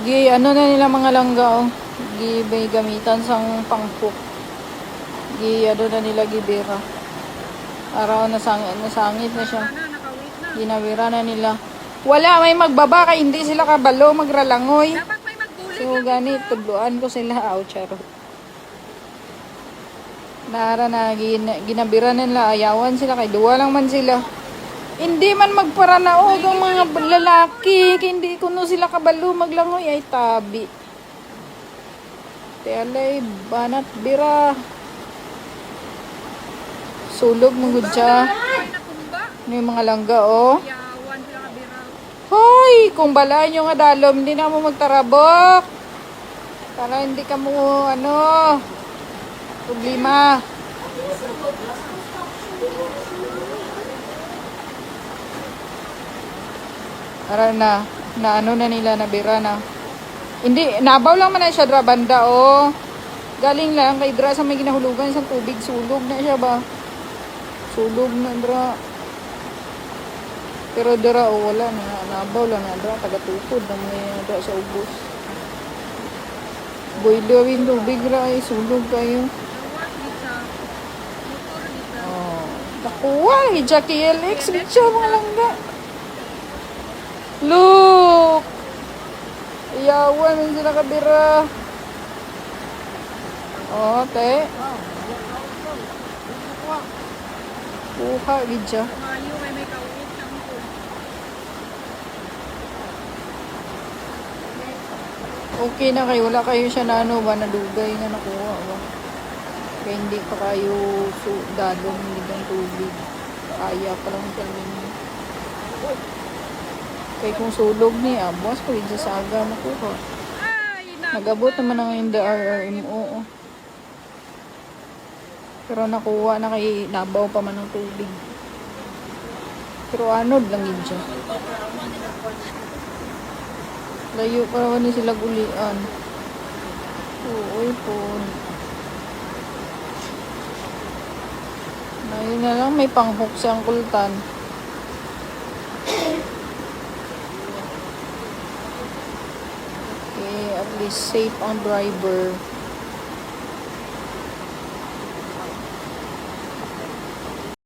Ano na nila mga langga, oh. May gamitan sang pangpuk. Ano na nila gibira. Araw nasangit na siya. Ginawira na nila. Wala, may magbaba kay hindi sila kabalo, magralangoy. Dapat may magbulit So, ganit, tudluan ko sila. Charo. Nara na, ginabira nila, ayawan sila, kay duwa lang man sila. Hindi man magparanaog ang mga lalaki, hindi kuno sila kabalo, maglangoy, ay tabi. Tialay, banat, bira. Sulog, mungod siya. Ano yung mga langga, oh. Yawan sila kabira. Hoy, kung balaan nyo nga dalom, hindi na mo magtarabok. Para hindi ka mo, problema. Para na ano na nila, nabira na. Hindi, nabaw lang man na siya dra banda, oh. Galing lang kay dra sa may ginahulugan sa tubig, sulog na siya ba? Sulog na dra. Pero dra, oh, wala na, nabaw lang na dra, taga-tukod na may dra sa ubos. Boilawin tubig ra, ay sulog kayo. Oh, nakuha, Jackie LX, bitsa mga langga. Look! Iyawan, hindi sila kabira. Oh, te. Kuha, gidya. Mayo, may kawit siyang po. Okay na kayo, wala kayo siya na nadugay nga nakuha. Kaya hindi pa kayo dadong ng tubig. Kaya pa lang siya ninyo. Kaya kung sulog niya, boss, pwede sa saga makuha. Nagabot naman ang in the RRMO. Pero nakuha na kay nabaw pa man ng tubig. Pero anod lang yun siya. Layo pa naman ni sila gulian. Uy po. Ngayon na lang may panghook siyang kultan. Okay, at least safe ang driver.